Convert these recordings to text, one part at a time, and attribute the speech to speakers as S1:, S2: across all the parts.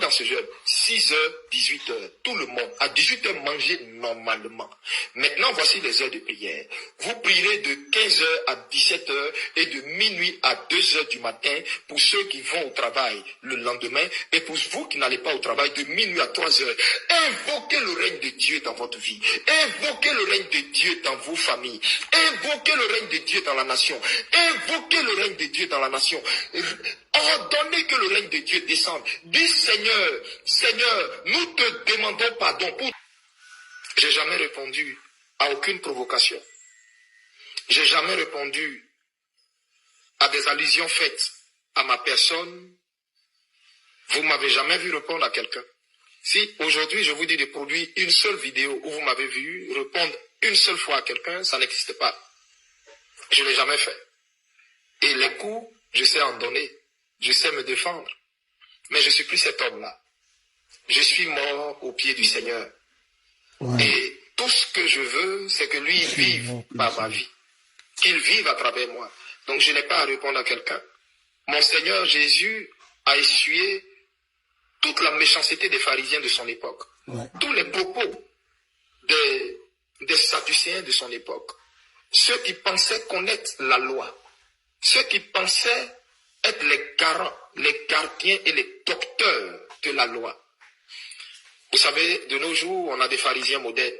S1: dans ce jeûne. 6h, 18h. Tout le monde. À 18h, mangez normalement. Maintenant, voici les heures de prière. Vous prierez de 15h à 17h et de minuit à 2h du matin pour ceux qui vont au travail le lendemain et pour vous qui n'allez pas au travail de minuit à 3h. Invoquez le règne de Dieu dans votre vie. Invoquez le règne de Dieu dans vos familles. Invoquez le règne de Dieu dans la nation. Invoquez le règne de Dieu dans la nation. Ordonnez que le règne de Dieu descende. Dis Seigneur, Seigneur, nous te demandons pardon pour... J'ai jamais répondu à aucune provocation. J'ai jamais répondu à des allusions faites à ma personne. Vous m'avez jamais vu répondre à quelqu'un. Si aujourd'hui je vous dis de produire une seule vidéo où vous m'avez vu répondre une seule fois à quelqu'un, ça n'existe pas. Je ne l'ai jamais fait. Et les coups, je sais en donner. Je sais me défendre. Mais je ne suis plus cet homme-là. Je suis mort au pied du Seigneur. Ouais. Et tout ce que je veux, c'est que lui vive par ma vie. Qu'il vive à travers moi. Donc je n'ai pas à répondre à quelqu'un. Mon Seigneur Jésus a essuyé toute la méchanceté des pharisiens de son époque. Ouais. Tous les propos des sadducéens de son époque. Ceux qui pensaient connaître la loi. Ceux qui pensaient être les garants, les gardiens et les docteurs de la loi. Vous savez, de nos jours, on a des pharisiens modernes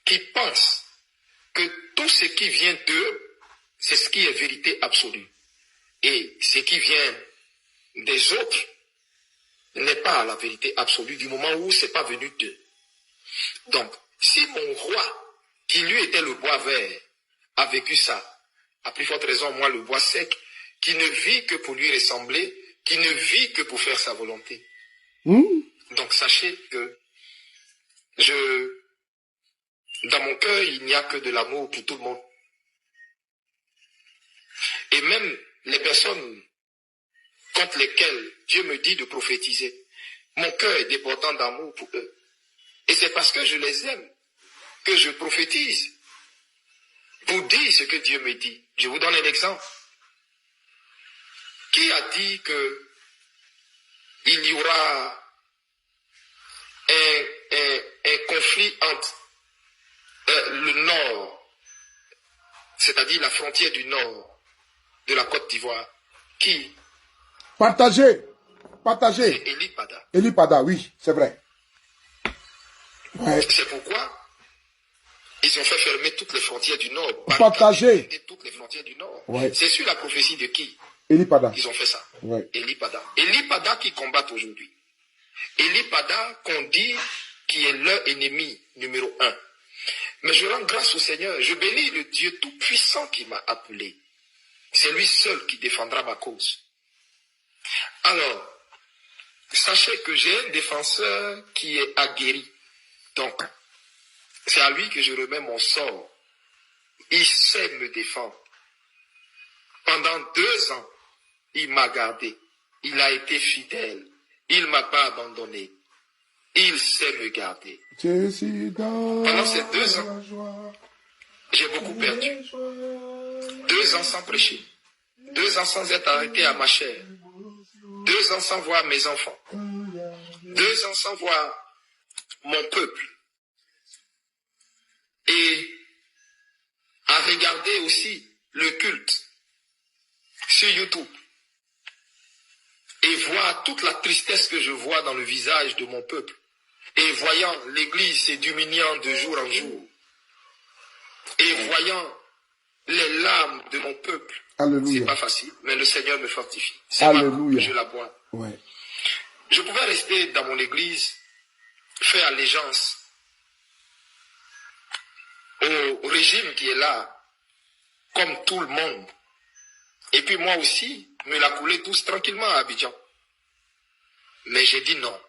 S1: qui pensent que tout ce qui vient d'eux, c'est ce qui est vérité absolue. Et ce qui vient des autres n'est pas la vérité absolue du moment où c'est pas venu d'eux. Donc, si mon roi, qui lui était le bois vert, a vécu ça, à plus forte raison, moi, le bois sec, qui ne vit que pour lui ressembler, qui ne vit que pour faire sa volonté. Donc, sachez que dans mon cœur, il n'y a que de l'amour pour tout le monde. Et même les personnes contre lesquelles Dieu me dit de prophétiser, mon cœur est débordant d'amour pour eux. Et c'est parce que je les aime que je prophétise pour dire ce que Dieu me dit. Je vous donne un exemple. Qui a dit que il y aura un conflit entre le nord, c'est-à-dire la frontière du nord de la Côte d'Ivoire? Qui?
S2: Partagez.
S1: C'est Eli Pada.
S2: Eli Pada, oui, c'est vrai.
S1: Ouais. C'est pourquoi ils ont fait fermer toutes les frontières du nord.
S2: Partagez.
S1: Toutes les frontières du nord.
S2: Ouais.
S1: C'est sur la prophétie de qui?
S2: Eli Pada.
S1: Ils ont fait ça.
S2: Ouais.
S1: Eli Pada. Eli Pada qui combattent aujourd'hui. Eli Pada qu'on dit qui est leur ennemi numéro 1. Mais je rends grâce au Seigneur. Je bénis le Dieu tout-puissant qui m'a appelé. C'est lui seul qui défendra ma cause. Alors, sachez que j'ai un défenseur qui est aguerri. Donc, c'est à lui que je remets mon sort. Il sait me défendre. Pendant 2 ans, il m'a gardé. Il a été fidèle. Il ne m'a pas abandonné. Il sait me garder. Pendant ces 2 ans, j'ai beaucoup perdu. 2 ans sans prêcher. 2 ans sans être arrêté à ma chair. 2 ans sans voir mes enfants. 2 ans sans voir mon peuple. Et à regarder aussi le culte sur YouTube. Et voir toute la tristesse que je vois dans le visage de mon peuple. Et voyant l'église se diminuant de jour en jour. Et voyant les larmes de mon peuple.
S2: Alléluia.
S1: C'est pas facile, mais le Seigneur me fortifie. C'est ma coupe, je la bois.
S2: Ouais.
S1: Je pouvais rester dans mon église, faire allégeance au régime qui est là, comme tout le monde. Et puis moi aussi, me la couler douce tranquillement à Abidjan. Mais j'ai dit non.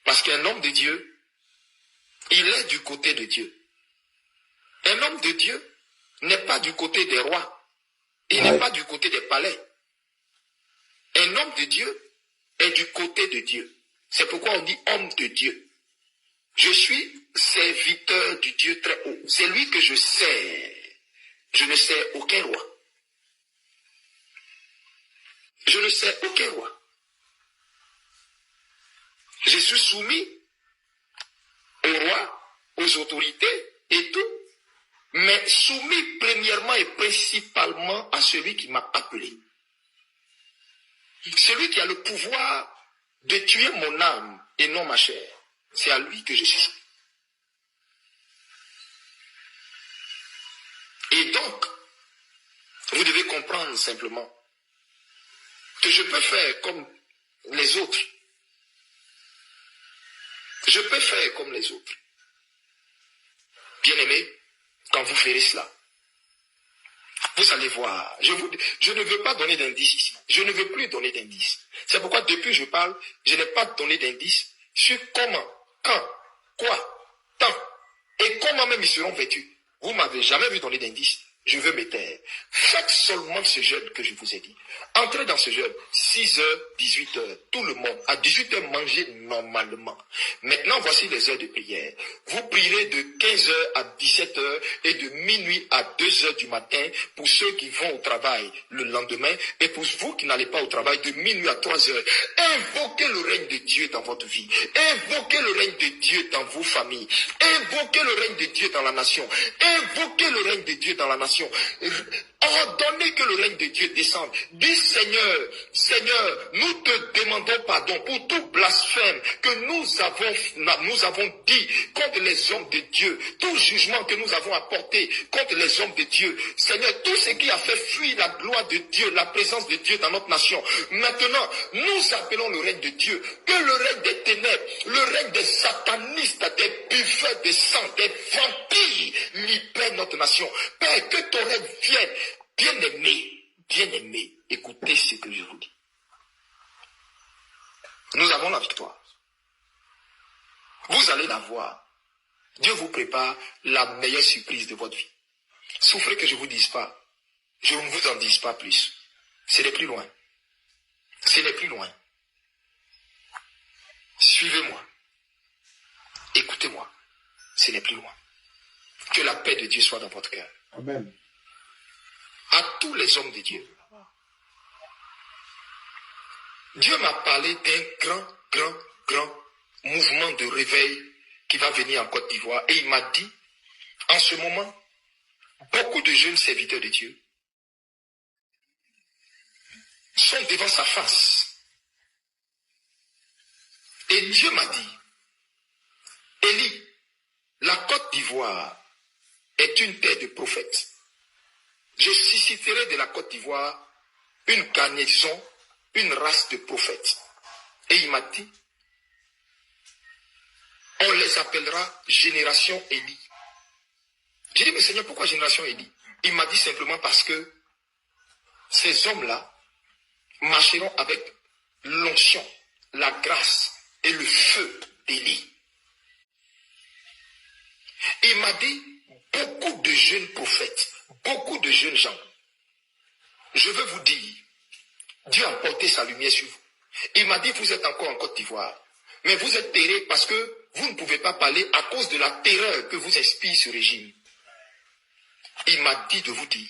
S1: Parce qu'un homme de Dieu, il est du côté de Dieu. Un homme de Dieu n'est pas du côté des rois. Il n'est pas du côté des palais. Un homme de Dieu est du côté de Dieu. C'est pourquoi on dit homme de Dieu. Je suis serviteur du Dieu très haut. C'est lui que je sers. Je ne sers aucun roi. Je ne sers aucun roi. suis soumis au roi, aux autorités et tout, mais soumis premièrement et principalement à celui qui m'a appelé. Celui qui a le pouvoir de tuer mon âme et non ma chair. C'est à lui que je suis soumis. Et donc, vous devez comprendre simplement que je peux faire comme les autres. Je peux faire comme les autres. Bien-aimés, quand vous ferez cela, vous allez voir. Je ne veux pas donner d'indices ici. Je ne veux plus donner d'indices. C'est pourquoi depuis que je parle, je n'ai pas donné d'indices sur comment, quand, quoi, quand et comment même ils seront vêtus. Vous ne m'avez jamais vu donner d'indices. Je veux me taire. Faites seulement ce jeûne que je vous ai dit. Entrez dans ce jeûne. 6h, 18h. Tout le monde. À 18h, mangez normalement. Maintenant, voici les heures de prière. Vous prierez de 15h à 17h et de minuit à 2h du matin pour ceux qui vont au travail le lendemain et pour vous qui n'allez pas au travail de minuit à 3h. Invoquez le règne de Dieu dans votre vie. Invoquez le règne de Dieu dans vos familles. Invoquez le règne de Dieu dans la nation. Invoquez le règne de Dieu dans la nation. Ordonnez que le règne de Dieu descende. Dis Seigneur, Seigneur, nous te demandons pardon pour tout blasphème que nous avons dit contre les hommes de Dieu, tout jugement que nous avons apporté contre les hommes de Dieu. Seigneur, tout ce qui a fait fuir la gloire de Dieu, la présence de Dieu dans notre nation. Maintenant, nous appelons le règne de Dieu, que le règne des ténèbres, le règne des satanistes, des buveurs de sang, des vampires libèrent notre nation. Père, que ton règne vienne. Bien-aimé, écoutez ce que je vous dis. Nous avons la victoire. Vous allez la voir. Dieu vous prépare la meilleure surprise de votre vie. Souffrez que je ne vous dise pas. Je ne vous en dise pas plus. Ce n'est plus loin. Ce n'est plus loin. Suivez-moi. Écoutez-moi. Ce n'est plus loin. Que la paix de Dieu soit dans votre cœur.
S2: Amen.
S1: À tous les hommes de Dieu. Dieu m'a parlé d'un grand mouvement de réveil qui va venir en Côte d'Ivoire. Et il m'a dit, en ce moment, beaucoup de jeunes serviteurs de Dieu sont devant sa face. Et Dieu m'a dit, Élie, la Côte d'Ivoire est une terre de prophètes. Je susciterai de la Côte d'Ivoire une garnison, une race de prophètes. Et il m'a dit, on les appellera génération Élie. J'ai dit, mais Seigneur, pourquoi génération Élie? Il m'a dit simplement parce que ces hommes-là marcheront avec l'onction, la grâce et le feu d'Élie. Il m'a dit, beaucoup de jeunes prophètes, beaucoup de jeunes gens, je veux vous dire, Dieu a porté sa lumière sur vous. Il m'a dit, vous êtes encore en Côte d'Ivoire, mais vous êtes terrés parce que vous ne pouvez pas parler à cause de la terreur que vous inspire ce régime. Il m'a dit de vous dire,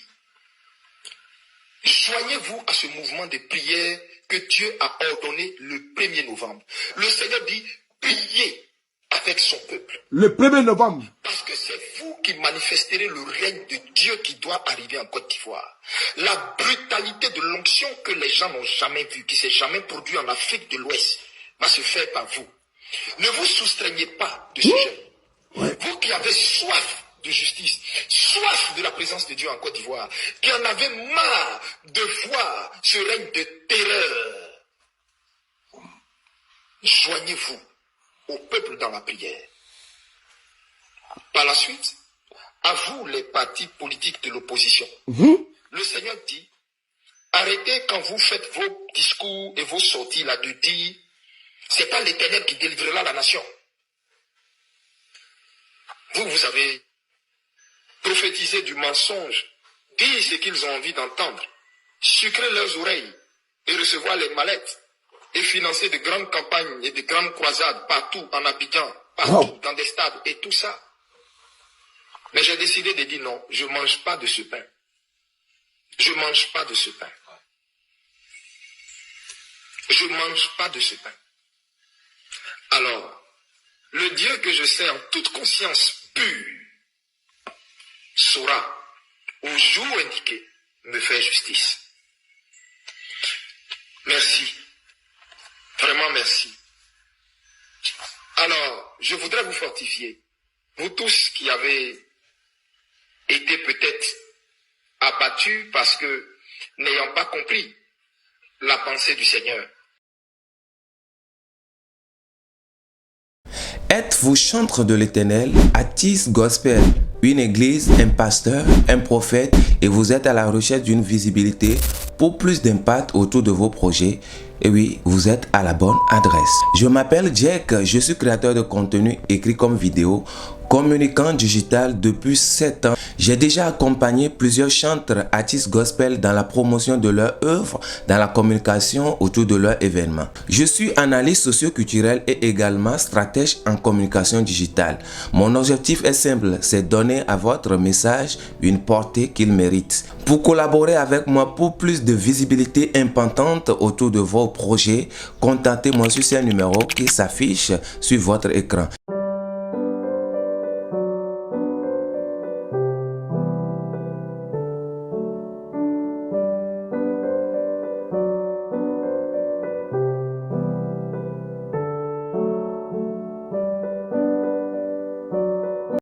S1: joignez-vous à ce mouvement de prière que Dieu a ordonné le 1er novembre. Le Seigneur dit, priez avec son peuple.
S2: Le 1er novembre.
S1: Parce que c'est vous qui manifesterez le règne de Dieu qui doit arriver en Côte d'Ivoire. La brutalité de l'onction que les gens n'ont jamais vue, qui ne s'est jamais produite en Afrique de l'Ouest, va se faire par vous. Ne vous soustraignez pas de ce jeûne. Vous qui avez soif de justice, soif de la présence de Dieu en Côte d'Ivoire, qui en avez marre de voir ce règne de terreur, joignez-vous au peuple dans la prière. Par la suite, à vous les partis politiques de l'opposition, le Seigneur dit, arrêtez quand vous faites vos discours et vos sorties là de dire, c'est pas l'Éternel qui délivrera la nation. Vous avez prophétisé du mensonge, dire ce qu'ils ont envie d'entendre, sucrer leurs oreilles et recevoir les mallettes et financer de grandes campagnes et de grandes croisades partout en Abidjan, partout dans des stades et tout ça. Mais j'ai décidé de dire non, je ne mange pas de ce pain. Je ne mange pas de ce pain. Je ne mange pas de ce pain. Alors, le Dieu que je sais en toute conscience pure saura, au jour indiqué, me faire justice. Merci. Vraiment merci. Alors, je voudrais vous fortifier. Vous tous qui avez été peut-être abattus parce que n'ayant pas compris la pensée du Seigneur.
S3: Êtes-vous chantre de l'Éternel, Atis Gospel, une église, un pasteur, un prophète et vous êtes à la recherche d'une visibilité pour plus d'impact autour de vos projets? Et oui, vous êtes à la bonne adresse. Je m'appelle Jack, je suis créateur de contenu écrit comme vidéo, communicant digital depuis 7 ans. J'ai déjà accompagné plusieurs chantres artistes gospel dans la promotion de leur œuvre, dans la communication autour de leur événement. Je suis analyste socio-culturel et également stratège en communication digitale. Mon objectif est simple, c'est donner à votre message une portée qu'il mérite. Pour collaborer avec moi pour plus de visibilité importante autour de vos projets, contactez-moi sur ce numéro qui s'affiche sur votre écran.